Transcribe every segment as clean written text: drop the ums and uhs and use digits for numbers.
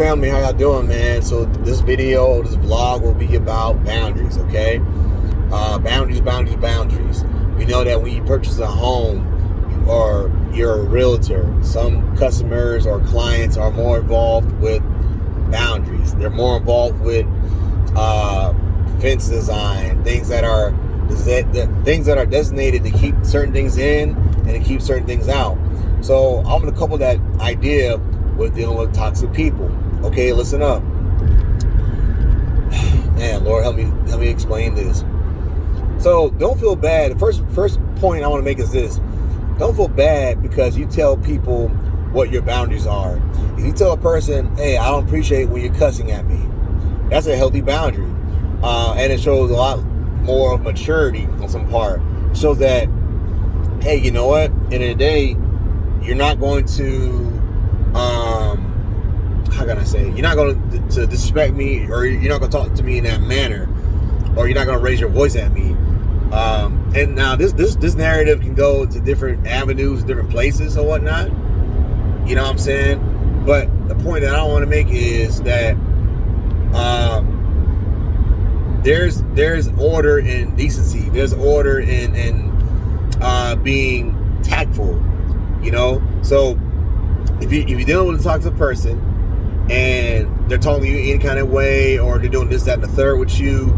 Family, how y'all doing, man? So this vlog will be about boundaries, okay? Boundaries. We know that when you purchase a home, you're a realtor. Some customers or clients are more involved with boundaries. They're more involved with fence design, things that are designated to keep certain things in and to keep certain things out. So I'm gonna couple that idea with dealing with toxic people. Okay, listen up. Man, Lord, help me explain this. So don't feel bad. The first point I want to make is this. Don't feel bad because you tell people what your boundaries are. If you tell a person, hey, I don't appreciate when you're cussing at me, that's a healthy boundary. And it shows a lot more of maturity on some part. It shows that, hey, you know what? End of the day, you're not going to how can I say? You're not going to disrespect me, or you're not going to talk to me in that manner, or you're not going to raise your voice at me. And now this narrative can go to different avenues, different places, or whatnot. You know what I'm saying? But the point that I want to make is that there's order in decency. There's order in being tactful. You know, so if you're dealing with a toxic person and they're talking to you any kind of way, or they're doing this, that, and the third with you,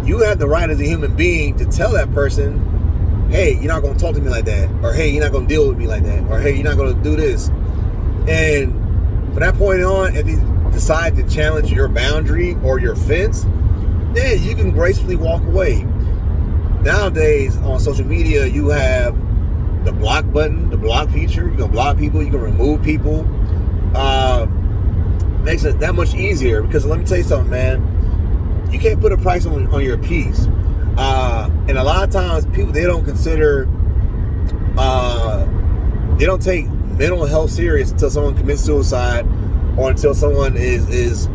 you have the right as a human being to tell that person, hey, you're not going to talk to me like that, or hey, you're not going to deal with me like that, or hey, you're not going to do this. And from that point on, if they decide to challenge your boundary or your fence, then you can gracefully walk away. Nowadays on social media, you have the block button, the block feature. You can block people, you can remove people. Makes it that much easier, because let me tell you something, man. You can't put a price on your peace. And a lot of times people, they don't consider, they don't take mental health serious until someone commits suicide, or until someone is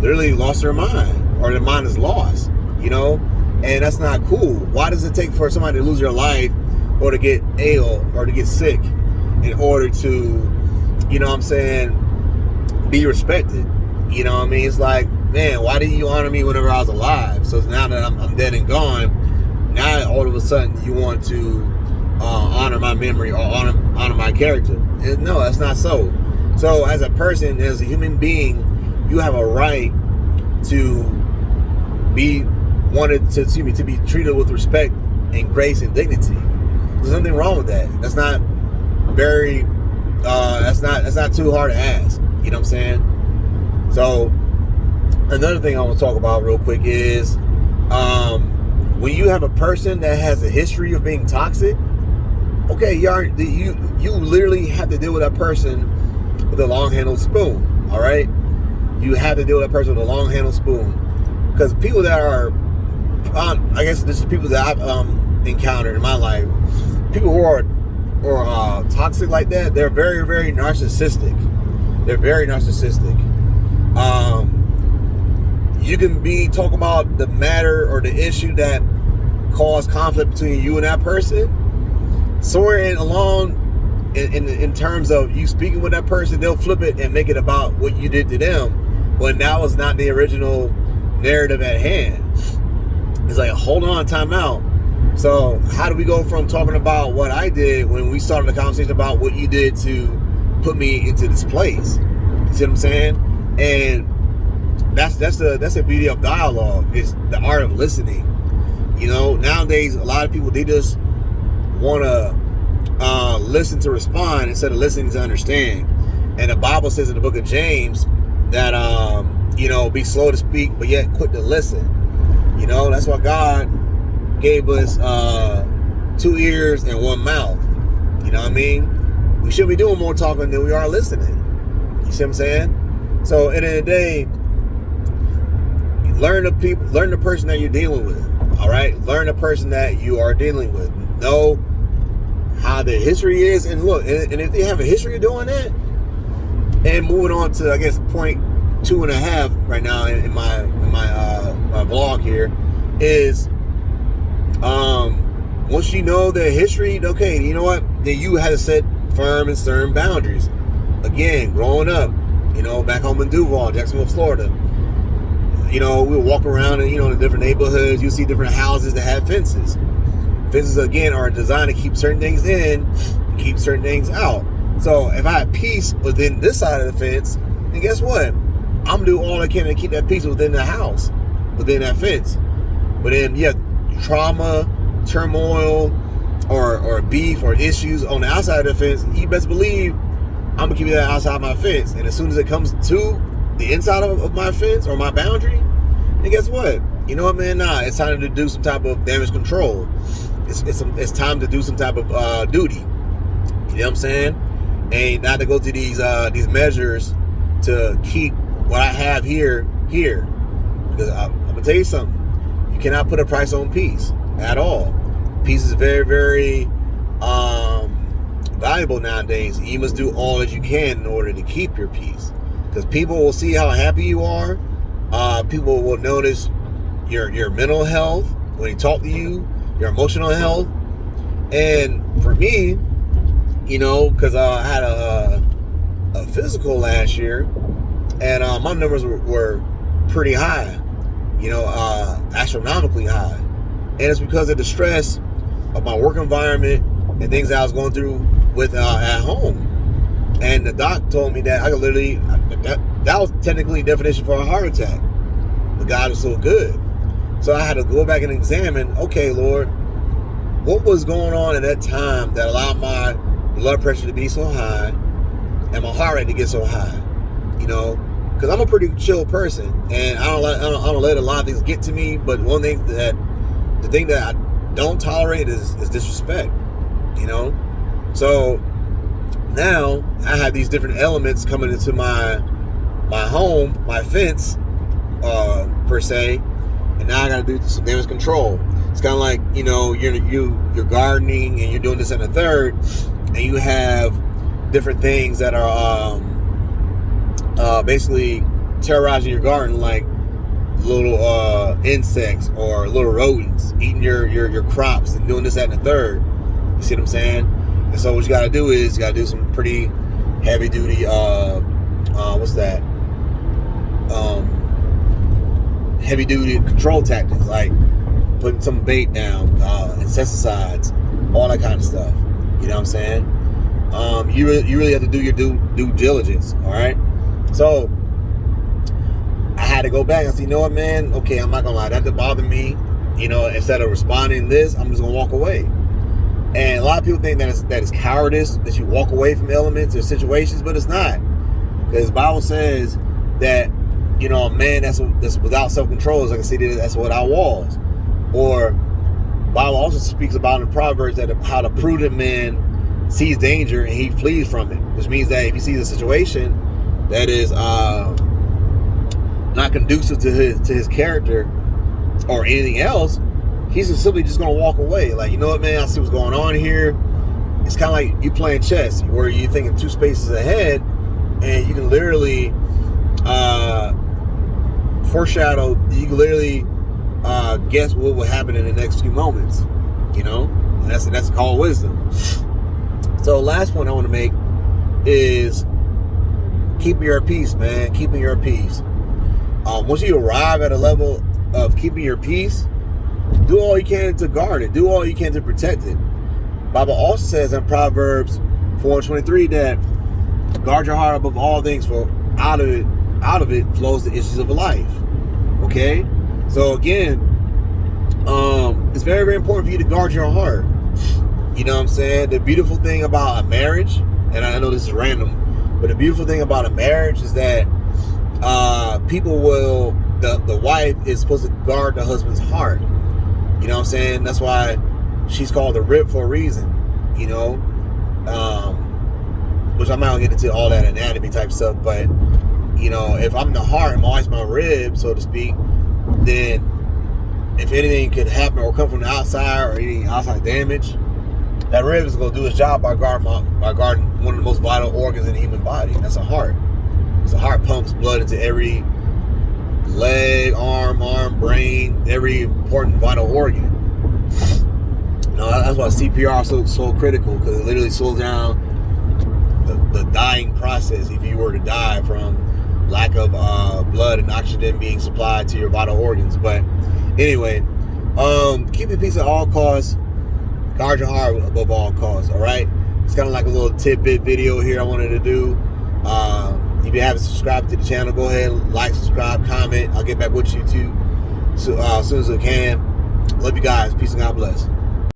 literally lost their mind, or their mind is lost, you know? And that's not cool. Why does it take for somebody to lose their life, or to get ill, or to get sick, in order to, you know what I'm saying, be respected? You know what I mean? It's like, man, why didn't you honor me whenever I was alive? So now that I'm dead and gone, now all of a sudden you want to honor my memory, or honor my character. And no, that's not so. So as a person, as a human being, you have a right to be to be treated with respect and grace and dignity. There's nothing wrong with that. That's not very that's not too hard to ask. You know what I'm saying? So another thing I want to talk about real quick is when you have a person that has a history of being toxic, okay, you literally have to deal with that person with a long-handled spoon. All right, you have to deal with that person with a long-handled spoon, because people that are, I guess this is people that I've encountered in my life, people who are toxic like that, they're very, very narcissistic. They're very narcissistic. You can be talking about the matter or the issue that caused conflict between you and that person. Somewhere along in terms of you speaking with that person, they'll flip it and make it about what you did to them, when that was not the original narrative at hand. It's like, hold on, time out. So how do we go from talking about what I did when we started the conversation about what you did to put me into this place? You see what I'm saying? And that's the beauty of dialogue, is the art of listening. You know, nowadays a lot of people, they just want to listen to respond instead of listening to understand. And the Bible says in the book of James that you know, be slow to speak but yet quick to listen. You know, that's why God gave us 2 ears and 1 mouth. You know what I mean? We should be doing more talking than we are listening. You see what I'm saying? So at the end of the day, learn the person that you're dealing with. All right, learn the person that you are dealing with. Know how the history is, and look, and if they have a history of doing that, and moving on to, I guess, point 2.5 right now in my vlog here is, once you know their history, okay, you know what? Then you have to set firm and stern boundaries. Again, growing up, back home in Duval, Jacksonville, Florida. We would walk around and, in different neighborhoods, you see different houses that have fences. Fences, again, are designed to keep certain things in, keep certain things out. So if I have peace within this side of the fence, then guess what? I'm going to do all I can to keep that peace within the house, within that fence. But then, trauma, turmoil, or beef or issues on the outside of the fence, you best believe I'm going to keep that outside my fence. And as soon as it comes to the inside of my fence or my boundary, then guess what? You know what, man? Nah, it's time to do some type of damage control. It's time to do some type of duty. You know what I'm saying? And not to go through these measures to keep what I have here. Because I'm going to tell you something. You cannot put a price on peace at all. Peace is very, very valuable nowadays. You must do all that you can in order to keep your peace. Because people will see how happy you are. People will notice your mental health when they talk to you, your emotional health. And for me, because I had a physical last year, and my numbers were pretty high, astronomically high. And it's because of the stress of my work environment and things that I was going through with at home. And the doc told me that I could literally, that was technically a definition for a heart attack. But God is so good. So I had to go back and examine, okay, Lord, what was going on at that time that allowed my blood pressure to be so high and my heart rate to get so high? Because I'm a pretty chill person, and I don't let a lot of things get to me. But the thing that I don't tolerate is disrespect. So now I have these different elements coming into my home, my fence, per se, and now I got to do some damage control. It's kind of like you're gardening and you're doing this and a third, and you have different things that are basically terrorizing your garden, like little insects or little rodents eating your crops and doing this, that, and the third. You see what I'm saying? And so what you got to do is you got to do some pretty heavy duty heavy duty control tactics, like putting some bait down, insecticides, all that kind of stuff. You know what I'm saying? You really have to do your due diligence. All right. So I had to go back and say, you know what, man? Okay, I'm not gonna lie, that didn't bother me. Instead of responding to this, I'm just gonna walk away. And a lot of people think that is cowardice, that you walk away from elements or situations, but it's not. Because the Bible says that a man that's without self-control is like a city that's without walls. Or Bible also speaks about in Proverbs that how the prudent man sees danger and he flees from it, which means that if he sees a situation that is not conducive to his character or anything else, he's simply just going to walk away. Like, you know what, man, I see what's going on here. It's kind of like you playing chess, where you're thinking two spaces ahead, and you can literally foreshadow, you can literally guess what will happen in the next few moments. And that's called wisdom. So last point I want to make is keeping your peace, man. Keeping your peace. Once you arrive at a level of keeping your peace, do all you can to guard it. Do all you can to protect it. Bible also says in Proverbs 4:23 that guard your heart above all things, for out of it flows the issues of life. Okay? So again, it's very, very important for you to guard your heart. You know what I'm saying? The beautiful thing about a marriage, and I know this is random, but the beautiful thing about a marriage is that the wife is supposed to guard the husband's heart. You know what I'm saying? That's why she's called the rib for a reason. Which I'm not gonna get into all that anatomy type stuff, but if I'm the heart and my wife's my rib, so to speak, then if anything could happen or come from the outside or any outside damage, that rib is gonna do its job by guarding one of the most vital organs in the human body. That's a heart. Because the heart pumps blood into every leg, arm, brain, every important vital organ. That's why CPR is so critical, because it literally slows down the dying process if you were to die from lack of blood and oxygen being supplied to your vital organs. But anyway, keep your peace at all costs. Guard your heart above all costs. All right. It's kind of like a little tidbit video here I wanted to do. If you haven't subscribed to the channel, go ahead, like, subscribe, comment. I'll get back with you too as soon as I can. Love you guys. Peace and God bless.